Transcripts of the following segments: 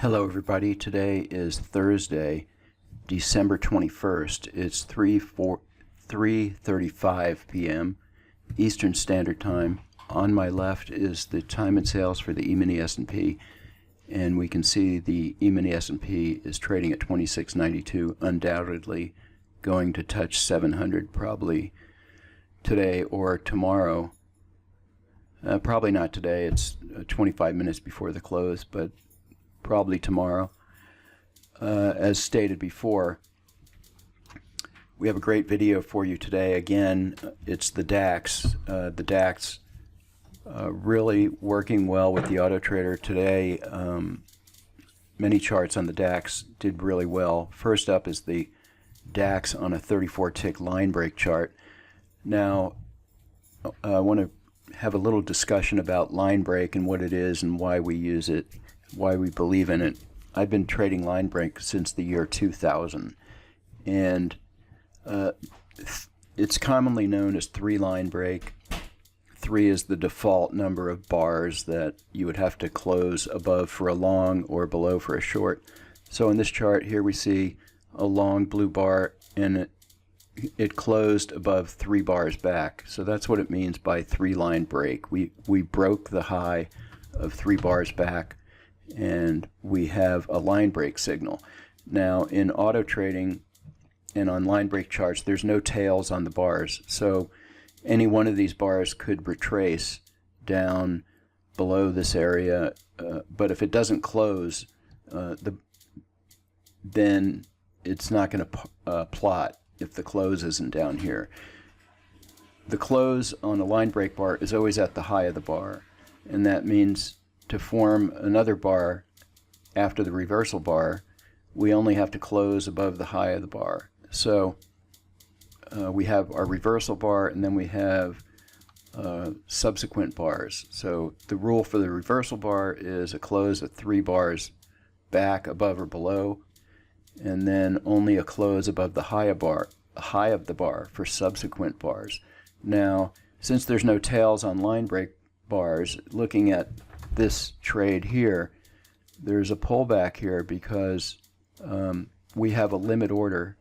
Hello everybody, today is Thursday, December 21st. It's 3:35 p.m. Eastern Standard Time. On my left is the time and sales for the E-mini S&P, and we can see the E-mini S&P is trading at 26.92, undoubtedly going to touch 700 probably today or tomorrow. Probably not today, it's 25 minutes before the close, but probably tomorrow. As stated before, we have a great video for you today. Again, it's the DAX. The DAX really working well with the auto trader today. Many charts on the DAX did really well. First up is the DAX on a 34-tick line break chart. Now, I want to have a little discussion about line break and what it is and why we use it, why we believe in it. I've been trading line break since the year 2000, and it's commonly known as three-line break. 3 is the default number of bars that you would have to close above for a long or below for a short. So in this chart here we see a long blue bar, and it closed above 3 bars back. So that's what it means by three-line break. We broke the high of 3 bars back, and we have a line break signal. Now in auto trading and on line break charts, there's no tails on the bars, so any one of these bars could retrace down below this area, but if it doesn't close, then it's not going to plot if the close isn't down here. The close on a line break bar is always at the high of the bar, and that means to form another bar after the reversal bar, we only have to close above the high of the bar. So we have our reversal bar, and then we have subsequent bars. So the rule for the reversal bar is a close at 3 bars back, above or below, and then only a close above the high of the bar for subsequent bars. Now, since there's no tails on line break bars, looking at this trade here, there's a pullback here because we have a limit order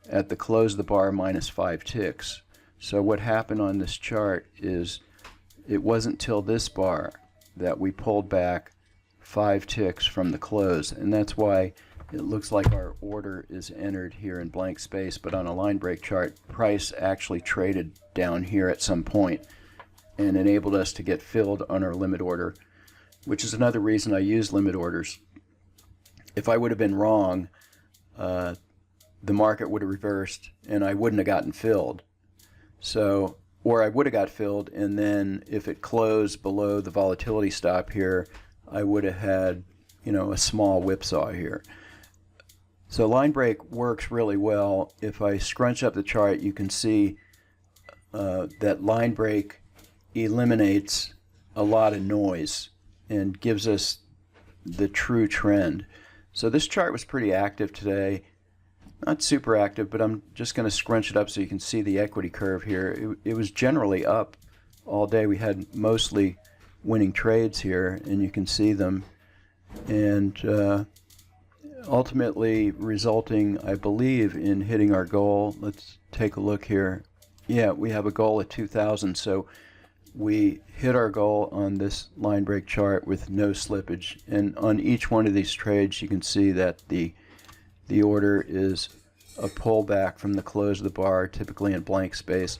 at the close of the bar minus 5 ticks. So what happened on this chart is it wasn't till this bar that we pulled back 5 ticks from the close, and that's why it looks like our order is entered here in blank space, but on a line break chart, price actually traded down here at some point and enabled us to get filled on our limit order, which is another reason I use limit orders. If I would have been wrong, the market would have reversed and I wouldn't have gotten filled. So, or I would have got filled, and then if it closed below the volatility stop here, I would have had, a small whipsaw here. So line break works really well. If I scrunch up the chart, you can see that line break eliminates a lot of noise and gives us the true trend. So this chart was pretty active today. Not super active, but I'm just going to scrunch it up so you can see the equity curve here. It was generally up all day. We had mostly winning trades here, and you can see them. And ultimately resulting, I believe, in hitting our goal. Let's take a look here. Yeah, we have a goal at 2,000, so we hit our goal on this line break chart with no slippage. And on each one of these trades, you can see that the order is a pullback from the close of the bar, typically in blank space.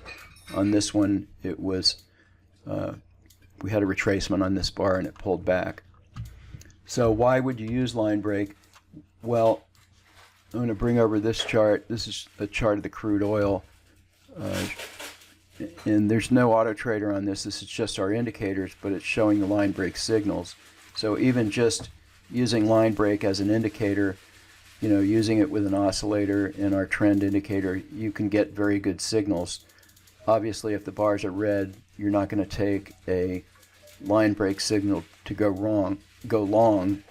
On this one, it was we had a retracement on this bar and it pulled back. So why would you use line break? Well, I'm going to bring over this chart. This is a chart of the crude oil, and there's no auto trader on this. This is just our indicators, but it's showing the line break signals. So even just using line break as an indicator, using it with an oscillator and our trend indicator, you can get very good signals. Obviously, if the bars are red, you're not going to take a line break signal to go long,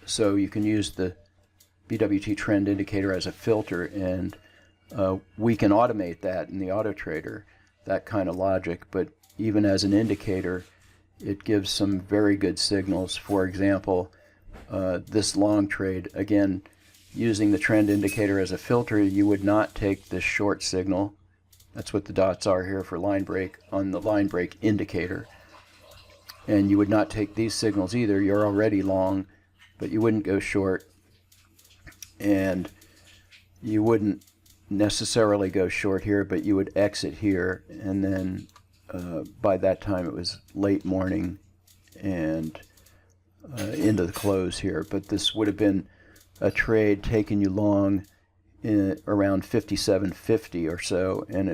so you can use the BWT trend indicator as a filter, and we can automate that in the auto trader, that kind of logic. But even as an indicator, it gives some very good signals. For example, this long trade. Again, using the trend indicator as a filter, you would not take this short signal. That's what the dots are here for line break on the line break indicator. And you would not take these signals either. You're already long, but you wouldn't go short. And you wouldn't necessarily go short here, but you would exit here. And then by that time it was late morning and into the close here. But this would have been a trade taking you long in around 57.50 or so, and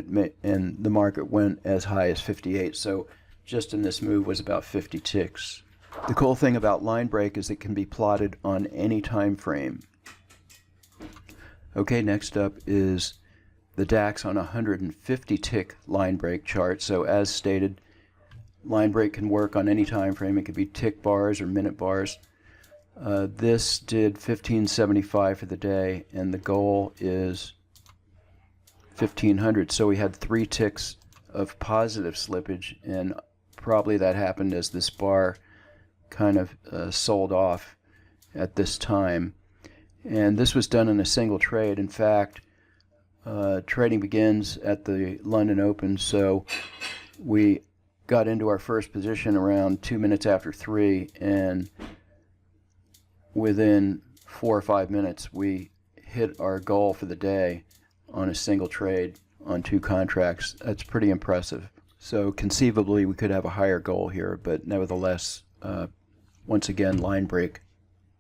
the market went as high as 58. So just in this move was about 50 ticks. The cool thing about line break is it can be plotted on any time frame. Okay, next up is the DAX on a 150 tick line break chart. So as stated, line break can work on any time frame. It could be tick bars or minute bars. This did 1575 for the day, and the goal is 1500. So we had 3 ticks of positive slippage, and probably that happened as this bar kind of sold off at this time. And this was done in a single trade. In fact, trading begins at the London Open, so we got into our first position around 2 minutes after 3, and within 4 or 5 minutes we hit our goal for the day on a single trade on 2 contracts. That's pretty impressive. So conceivably we could have a higher goal here, but nevertheless, once again, line break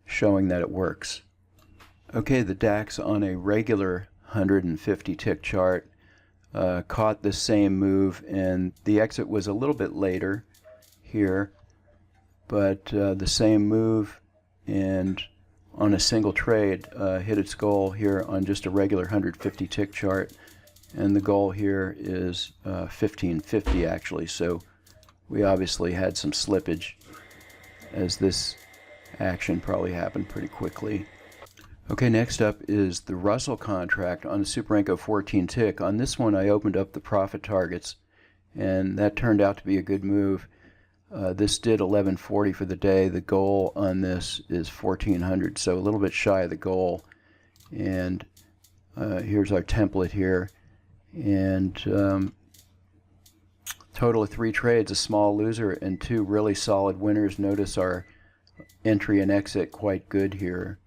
showing that it works. Okay, the DAX on a regular 150 tick chart caught this same move, and the exit was a little bit later here, but the same move, and on a single trade hit its goal here on just a regular 150 tick chart, and the goal here is 1550 actually. So we obviously had some slippage as this action probably happened pretty quickly. Okay, next up is the Russell contract on the Superenco 14 tick. On this one I opened up the profit targets, and that turned out to be a good move. This did 1140 for the day. The goal on this is 1400, so a little bit shy of the goal. And here's our template here. And total of 3 trades, a small loser and 2 really solid winners. Notice our entry and exit quite good here.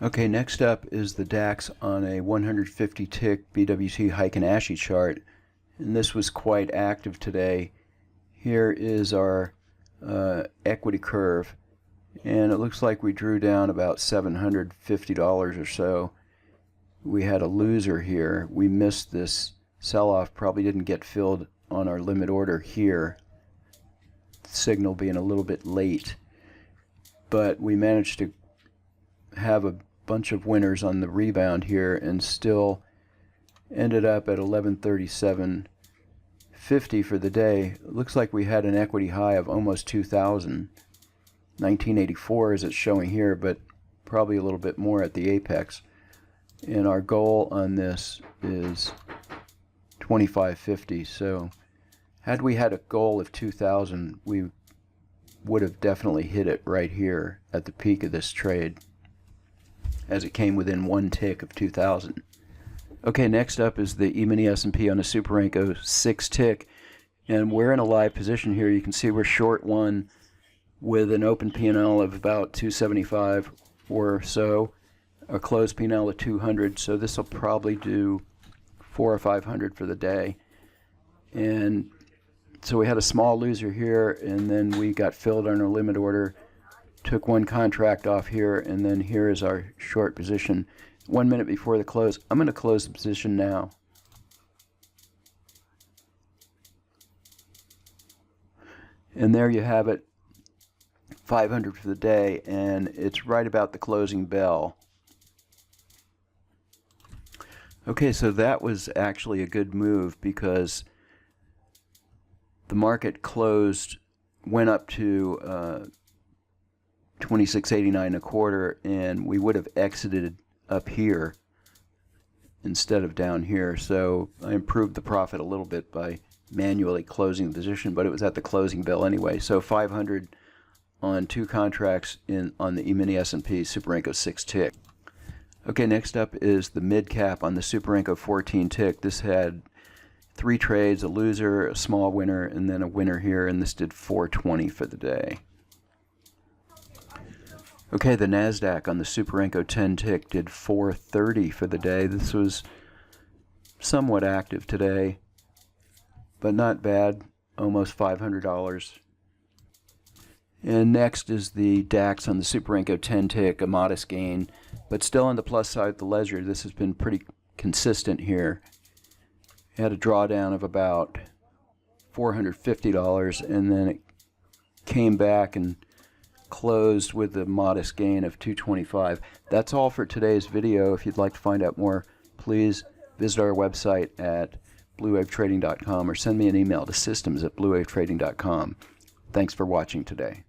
Okay, next up is the DAX on a 150 tick BWT Heiken Ashi chart, and this was quite active today. Here is our equity curve, and it looks like we drew down about $750 or so. We had a loser here. We missed this sell-off, probably didn't get filled on our limit order here, the signal being a little bit late, but we managed to have a bunch of winners on the rebound here and still ended up at 1137.50 for the day. It looks like we had an equity high of almost 2,000. 1984 as it's showing here, but probably a little bit more at the apex. And our goal on this is 2550. So had we had a goal of 2,000, we would have definitely hit it right here at the peak of this trade, as it came within 1 tick of 2,000. Okay, next up is the E-mini S&P on a Superenco 6 tick, and we're in a live position here. You can see we're short 1 with an open P&L of about 275 or so, a closed P&L of 200, so this will probably do 400 or 500 for the day. And so we had a small loser here, and then we got filled on our limit order, took 1 contract off here, and then here is our short position 1 minute before the close. I'm going to close the position now. And there you have it, 500 for the day, and it's right about the closing bell. Okay, so that was actually a good move because the market went up to 26.89 a quarter, and we would have exited up here instead of down here. So I improved the profit a little bit by manually closing the position, but it was at the closing bell anyway. So 500 on 2 contracts on the E-mini S&P Super 6 tick. Okay, next up is the mid cap on the Super 14 tick. This had 3 trades, a loser, a small winner, and then a winner here, and this did 420 for the day. Okay, the Nasdaq on the Super 10 tick did 430 for the day. This was somewhat active today, but not bad, almost $500. And next is the DAX on the Super 10 tick, a modest gain, but still on the plus side of the ledger. This has been pretty consistent here. It had a drawdown of about $450, and then it came back and closed with a modest gain of $225. That's all for today's video. If you'd like to find out more, please visit our website at bluewavetrading.com or send me an email to systems@bluewavetrading.com. Thanks for watching today.